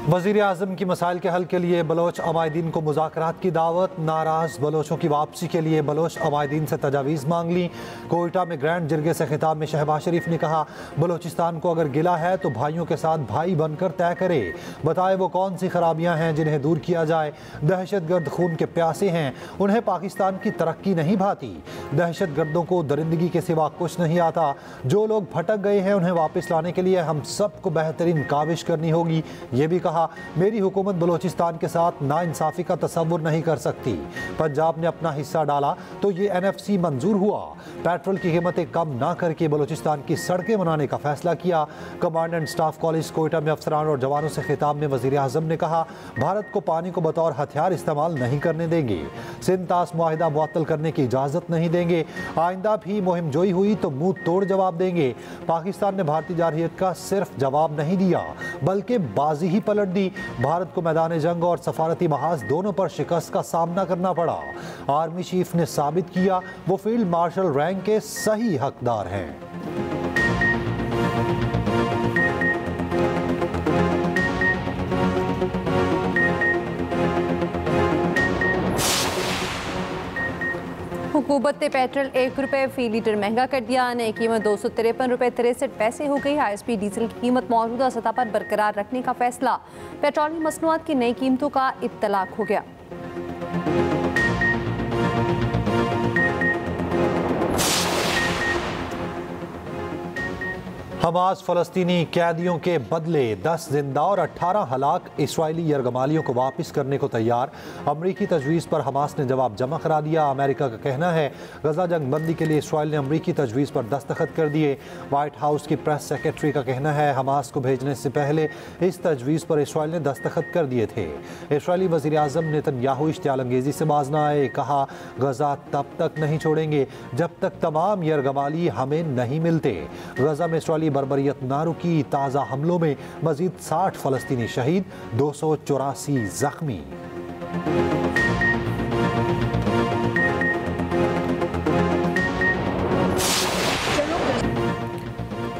वज़ीर आज़म की मसाइल के हल के लिए बलोच अमायदीन को मुज़ाकरात की दावत। नाराज़ बलोचों की वापसी के लिए बलोच अमायदीन से तजावीज़ मांग ली। कोयटा में ग्रैंड जिरगे से खिताब में शहबाज शरीफ ने कहा, बलोचिस्तान को अगर गिला है तो भाइयों के साथ भाई बनकर तय करे, बताए वो कौन सी खराबियाँ हैं जिन्हें दूर किया जाए। दहशत गर्द खून के प्यासे हैं, उन्हें पाकिस्तान की तरक्की नहीं भाती। दहशत गर्दों को दरिंदगी के सिवा कुछ नहीं आता। जो लोग भटक गए हैं उन्हें वापस लाने के लिए हम सबको बेहतरीन काविश करनी होगी। ये भी कहा, मेरी हुकूमत बलोचिस्तान के साथ नाइंसाफ़ी का तसव्वुर नहीं कर सकती। पंजाब ने अपना हिस्सा डाला तो ये NFC मंजूर हुआ। पेट्रोल की कीमतें कम ना करके बलोचिस्तान की सड़कें बनाने का फैसला किया। कमांडेंट स्टाफ कॉलेज कोयटा में अफसरान और जवानों से खिताब में वज़ीर आज़म ने कहा, भारत को पानी को बतौर हथियार इस्तेमाल नहीं करने देंगे। सिंतास मुआहिदा मुअत्तल करने की इजाज़त नहीं देंगे। आइंदा भी मुहिम जोई हुई तो मुंह तोड़ जवाब देंगे। पाकिस्तान ने भारतीय जारहियत का सिर्फ जवाब नहीं दिया बल्कि बाजी ही पलट दी। भारत को मैदान जंग और सफारती महाज दोनों पर शिकस्त का सामना करना पड़ा। आर्मी चीफ ने साबित किया वो फील्ड मार्शल रैंक के सही हकदार हैं। हुकूमत ने पेट्रोल ₹1 फी लीटर महंगा कर दिया। नई कीमत ₹253.63 हो गई। ISP डीजल की कीमत मौजूदा सतह पर बरकरार रखने का फैसला। पेट्रोलियम मसनूआत की नई कीमतों का इत्तलाक हो गया। हमास फ़लस्तीनी कैदियों के बदले 10 जिंदा और 18 हलाक इसराइली यरगमालियों को वापस करने को तैयार। अमरीकी तजवीज़ पर हमास ने जवाब जमा करा दिया। अमेरिका का कहना है गजा जंग बंदी के लिए इसराइल ने अमरीकी तजवीज़ पर दस्तखत कर दिए। वाइट हाउस की प्रेस सेक्रेटरी का कहना है हमास को भेजने से पहले इस तजवीज़ पर इसराइल ने दस्तखत कर दिए थे। इसराइली वज़ीर आज़म नेतन्याहू इश्तियाल अंगेज़ी से बाज न आए। कहा, गजा तब तक नहीं छोड़ेंगे जब तक तमाम यरगमाली हमें नहीं मिलते। गजा में इसराइली बर्बरियत ना रुकी। ताज़ा हमलों में मजीद 60 फ़लस्तीनी शहीद, 284 जख्मी।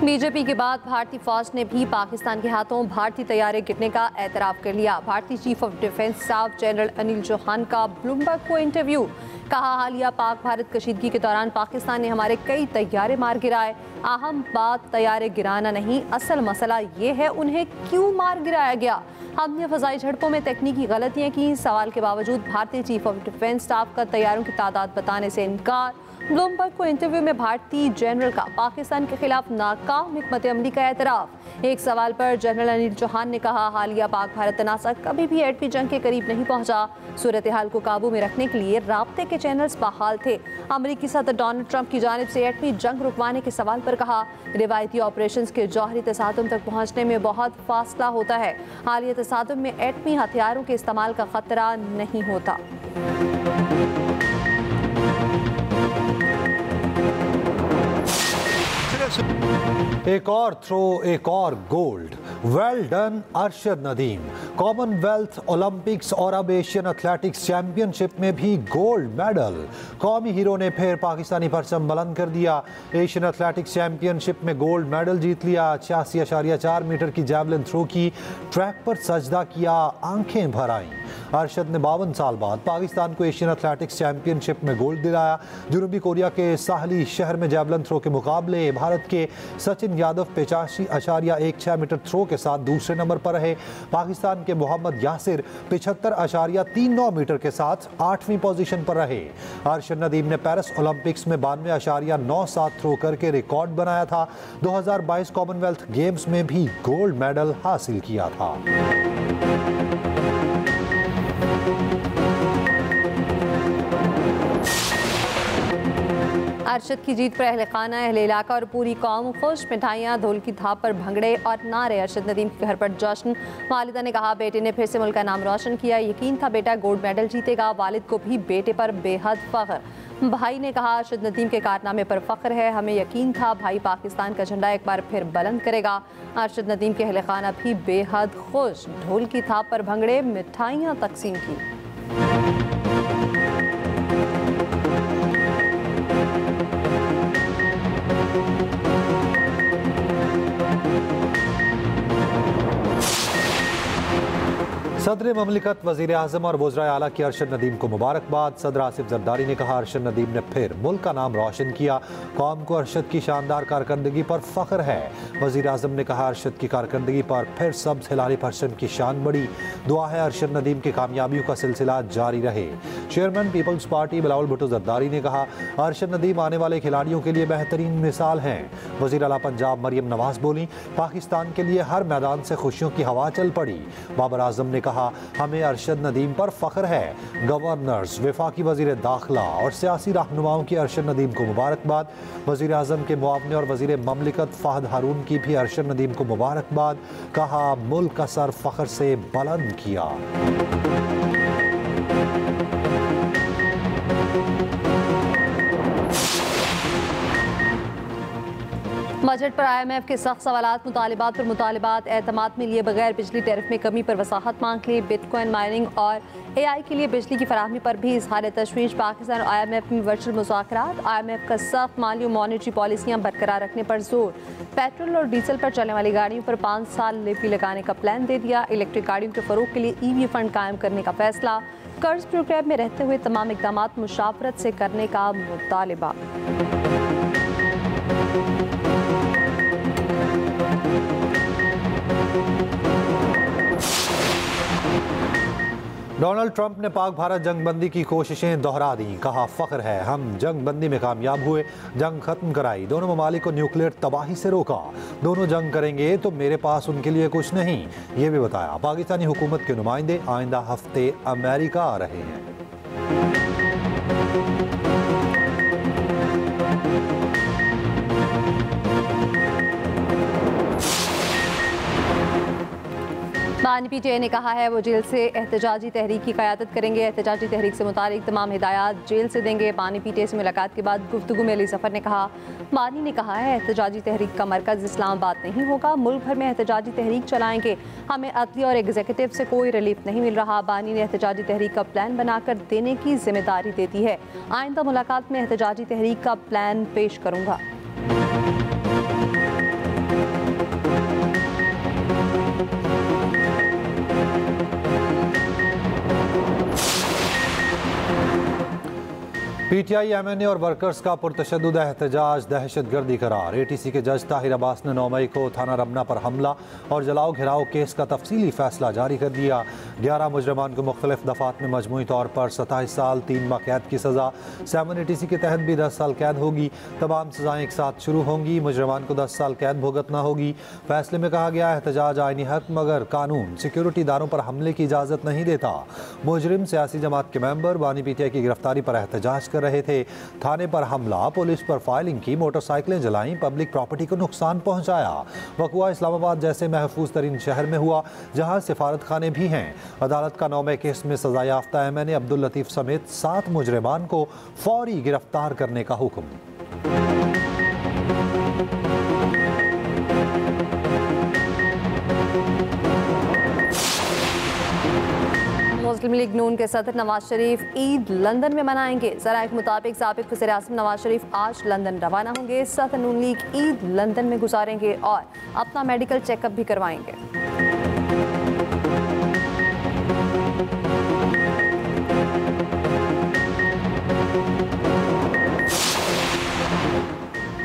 बीजेपी के बाद भारतीय फौज ने भी पाकिस्तान के हाथों भारतीय तैयारे गिरने का एतराफ़ कर लिया। भारतीय chief of defence staff general Anil Chauhan का ब्लूमबर्ग को इंटरव्यू। कहा, हालिया पाक भारत कशीदगी के दौरान पाकिस्तान ने हमारे कई तैयारे मार गिराए। अहम बात तैयारे गिराना नहीं, असल मसला ये है उन्हें क्यों मार गिराया गया। हमने फ़ज़ाई झड़पों में तकनीकी गलतियाँ की। सवाल के बावजूद भारतीय चीफ ऑफ डिफेंस स्टाफ का तैयारों की तादाद बताने से इनकार। ब्लूमबर्ग को इंटरव्यू में भारतीय जनरल का पाकिस्तान के खिलाफ नाकाम हिकमत अमली का एतराफ़। एक सवाल पर जनरल अनिल चौहान ने कहा, हालिया पाक भारत तनाज़ा कभी भी एटमी जंग के करीब नहीं पहुंचा। सूरत हाल को काबू में रखने के लिए राब्ते के चैनल्स बहाल थे। अमरीकी सदर डोनाल्ड ट्रंप की जानिब से एटमी जंग रुकवाने के सवाल पर कहा, रिवायती ऑपरेशंस के जौहरी तसादुम तक पहुँचने में बहुत फासला होता है। हालिया तसादुम में एटमी हथियारों के इस्तेमाल का खतरा नहीं होता। एक और थ्रो, एक और gold. Well done Arshad Nadeem. Commonwealth, Olympics और अब एशियन एथलेटिक्स चैंपियनशिप में भी गोल्ड मेडल। कौमी हीरो ने फिर पाकिस्तानी परचम बुलंद कर दिया। एशियन एथलेटिक्स चैंपियनशिप में गोल्ड मेडल जीत लिया। 86.4 मीटर की जैवलिन थ्रो की ट्रैक पर सजदा किया, आंखें भर आईं। अरशद ने 52 साल बाद पाकिस्तान को एशियन एथलेटिक्स चैंपियनशिप में गोल्ड दिलाया। जनूबी कोरिया के साहली शहर में जैवलिन थ्रो के मुकाबले भारत के सचिन यादव 85.16 मीटर थ्रो के साथ दूसरे नंबर पर रहे। पाकिस्तान के मोहम्मद यासिर 75.39 मीटर के साथ 8वीं पोजीशन पर रहे। अरशद नदीम ने पेरिस ओलंपिक्स में 92.97 थ्रो करके रिकॉर्ड बनाया था। 2022 कॉमनवेल्थ गेम्स में भी गोल्ड मेडल हासिल किया था। अरशद की जीत पर अहले खाना, अहले इलाका और पूरी कौम खुश। मिठाइयाँ, ढोल की थाप पर भंगड़े और नारे। अरशद नदीम के घर पर जश्न। वालिदा ने कहा, बेटे ने फिर से मुल्क का नाम रोशन किया। यकीन था बेटा गोल्ड मेडल जीतेगा। वालिद को भी बेटे पर बेहद फ़ख्र। भाई ने कहा, अरशद नदीम के कारनामे पर फ़ख्र है। हमें यकीन था भाई पाकिस्तान का झंडा एक बार फिर बुलंद करेगा। अरशद नदीम के अहले खाना भी बेहद खुश। ढोल की थाप पर भंगड़े, मिठाइयाँ तकसीम की। सदर ममलिकत वज़ीर आज़म और वज़राए आला की अरशद नदीम को मुबारकबाद। सदर आसिफ जरदारी ने कहा, अरशद नदीम ने फिर मुल्क का नाम रोशन किया। कौम को अरशद की शानदार कारकर्दगी पर फ़ख्र है। वज़ीर आज़म ने कहा, अरशद की कारकर्दगी पर फिर सब्ज़ हिलाली परचम की शान बढ़ी। दुआ है अरशद नदीम की कामयाबियों का सिलसिला जारी रहे। चेयरमैन पीपल्स पार्टी बिलावल भुट्टो जरदारी ने कहा, अरशद नदीम आने वाले खिलाड़ियों के लिए बेहतरीन मिसाल हैं। वज़ीर आला पंजाब मरियम नवाज बोली, पाकिस्तान के लिए हर मैदान से खुशियों की हवा चल पड़ी। बाबर आजम ने कहा, हमें अरशद नदीम पर फख्र है। गवर्नर्स, वफाकी वजीर दाखिला और सियासी रहनुमाओं की अरशद नदीम को मुबारकबाद। वजीर आजम के मुआवने और वजीर ममलिकत फहद हारून की भी अरशद नदीम को मुबारकबाद। कहा, मुल्क का सर फख्र से बुलंद किया। बजट पर IMF के सख्त सवालात, मुतालिबात पर मुतालिबात, एतमाद में लिए बगैर बिजली टैरिफ में कमी पर वसाहत मांग ली। बिटकॉइन माइनिंग और AI के लिए बिजली की फराहमी पर भी इजहार तशवीश। पाकिस्तान और IMF में वर्चुअल मुज़ाकरात। IMF का सख्त माली और मॉनेटरी पॉलिसियाँ बरकरार रखने पर जोर। पेट्रोल और डीजल पर चलने वाली गाड़ियों पर 5 साल लेवी लगाने का प्लान दे दिया। इलेक्ट्रिक गाड़ियों के फरोग के लिए EV फंड कायम करने का फैसला। कर्ज प्रोग्राम में रहते हुए तमाम इकदाम मुशावरत से करने का मुतालिबा। डोनाल्ड ट्रंप ने पाक भारत जंगबंदी की कोशिशें दोहरा दी। कहा, फ़ख्र है हम जंगबंदी में कामयाब हुए, जंग खत्म कराई, दोनों ममालिक को न्यूक्लियर तबाही से रोका। दोनों जंग करेंगे तो मेरे पास उनके लिए कुछ नहीं, ये भी बताया। पाकिस्तानी हुकूमत के नुमाइंदे आइंदा हफ्ते अमेरिका आ रहे हैं। बानी PTI ने कहा है वो जेल से एहतजाजी तहरीक की क़यादत करेंगे। एहतजाजी तहरीक से मुतालिक तमाम हिदायत जेल से देंगे। बानी PTI से मुलाकात के बाद गुफ्तगू में अली ज़फ़र ने कहा, बानी ने कहा है एहतजाजी तहरीक का मरकज़ इस्लामाबाद नहीं होगा, मुल्क भर में एहतजाजी तहरीक चलाएंगे। हमें अदली और एग्जीक्यूटिव से कोई रिलीफ नहीं मिल रहा। बानी ने एहतजाजी तहरीक का प्लान बनाकर देने की जिम्मेदारी दे दी है। आइंदा मुलाकात में एहतजाजी तहरीक का प्लान पेश करूँगा। PTI, MNA और वर्कर्स का पुरतशद्दुद एहतजाज दहशत गर्दी करार। ATC के जज ताहिर अब्बास ने 9 मई को थाना रमना पर हमला और जलाओ घिराव केस का तफसीली फैसला जारी कर दिया। 11 मुजरमान को मुख्तलिफ दफात में मजमूई तौर पर 27 साल 3 माह कैद की सज़ा। 7 ATC के तहत भी 10 साल कैद होगी। तमाम सज़ाएँ एक साथ शुरू होंगी। मुजरमान को 10 साल कैद भुगतना होगी। फैसले में कहा गया, एहतजाज आईनी हक मगर कानून सिक्योरिटी इदारों पर हमले की इजाज़त नहीं देता। मुजरिम सियासी जमात के मेंबर बानी PTI की गिरफ्तारी पर एहतजाज कर रहे थे। थाने पर हमला, पुलिस पर फायरिंग की, मोटरसाइकिलें जलाई, पब्लिक प्रॉपर्टी को नुकसान पहुंचाया। वक़ुआ इस्लामाबाद जैसे महफूज तरीन शहर में हुआ जहां सिफारत खाने भी हैं। अदालत का 9 मई केस में सजा याफ्ता MNA अब्दुल लतीफ़ समेत 7 मुजरिमान को फौरी गिरफ्तार करने का हुक्म। मुस्लिम लीग नून के सदर नवाज शरीफ ईद लंदन में मनाएंगे। ज़राए के मुताबिक साबिक़ वज़ीर-ए-आज़म नवाज शरीफ आज लंदन रवाना होंगे। सदर नून लीग ईद लंदन में गुजारेंगे और अपना मेडिकल चेकअप भी करवाएंगे।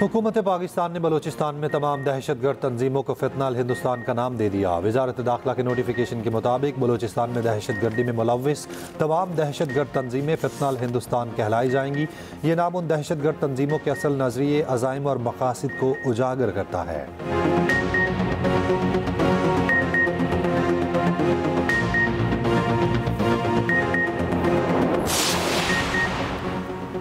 हुकूमत पाकिस्तान ने बलूचिस्तान में तमाम दहशतगर्द तंजीमों को फितनाल हिंदुस्तान का नाम दे दिया। वजारत दाखिला के नोटिफिकेशन के मुताबिक बलूचिस्तान में दहशतगर्दी में मुलव्विस तमाम दहशतगर्द तंजीमें फितनाल हिंदुस्तान कहलाई जाएंगी। ये नाम उन दहशतगर्द तंजीमों के असल नजरिए, अज़ाइम और मकासद को उजागर करता है।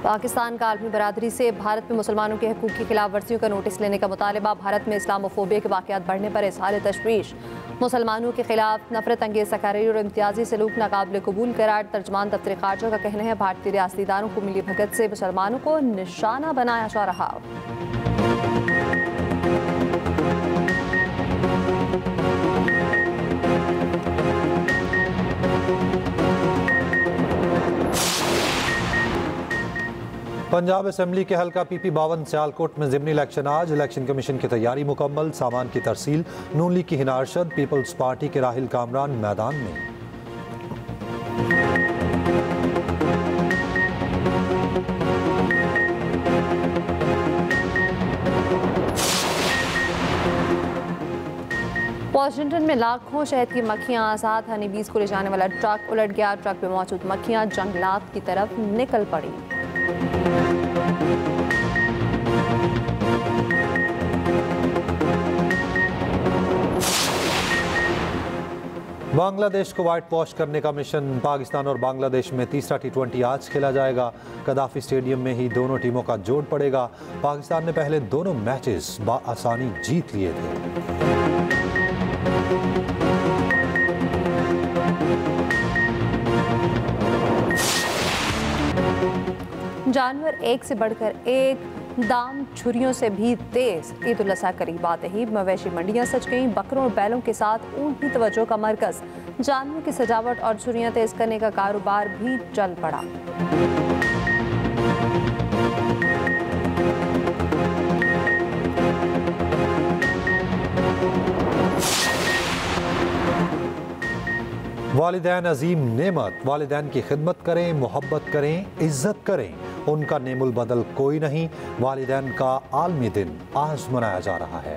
पाकिस्तान का आलमी बरादरी से भारत में मुसलमानों के हकूक़ की खिलाफ वर्जियों का नोटिस लेने का मुतालिबा। भारत में इस्लामोफोबिया के वाक़यात बढ़ने पर इज़हार तशवीश। मुसलमानों के खिलाफ नफरत अंगेज़ तकारीर और इम्तियाजी सलूक नाकाबिल कबूल करार। तर्जमान दफ्तर खारजा का कहना है, भारतीय रियासती इदारों को मिली भगत से मुसलमानों को निशाना बनाया जा रहा। पंजाब असेंबली के हल्का PP 52 सियालकोट में ज़िमनी इलेक्शन आज। इलेक्शन कमीशन की तैयारी मुकम्मल, सामान की तरसील। नून लीग की हिना अरशद, पीपल्स पार्टी के राहिल कामरान मैदान में। वॉशिंगटन में लाखों शहद की मक्खियां आज़ाद। हनी बीज को ले जाने वाला ट्रक उलट गया। ट्रक में मौजूद मक्खियां जंगलात की तरफ निकल पड़ी। बांग्लादेश को व्हाइट वॉश करने का मिशन। पाकिस्तान और बांग्लादेश में तीसरा T20 आज खेला जाएगा। कदाफी स्टेडियम में ही दोनों टीमों का जोड़ पड़ेगा। पाकिस्तान ने पहले दोनों मैचेस बआसानी जीत लिए थे। जानवर एक से बढ़कर एक, दाम छुरियों से भी तेज। ईद उल अज़हा करीब आते ही मवेशी मंडियां सज गईं। बकरों और बैलों के साथ ऊंट भी तवज्जो का मरकज। जानवरों की सजावट और छुरियां तेज करने का कारोबार भी चल पड़ा। वालिदैन अजीम नेमत। वालिदैन की खिदमत करें, मोहब्बत करें, इज्जत करें। उनका नेमुल बदल कोई नहीं। वालिदैन का आलमी दिन आज मनाया जा रहा है।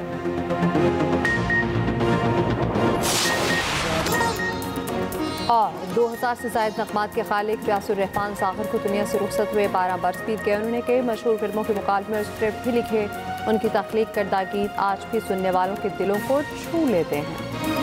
और 2000 से ज़ायद नग़मात के खालिक व्यासुर रहमान सागर को दुनिया से रुखसत हुए। 12 बरस बीत गए। उन्होंने कई मशहूर फिल्मों के मुकालमे और स्क्रिप्ट भी लिखे। उनकी तख्लीक करदा गीत आज भी सुनने वालों के दिलों को छू लेते हैं।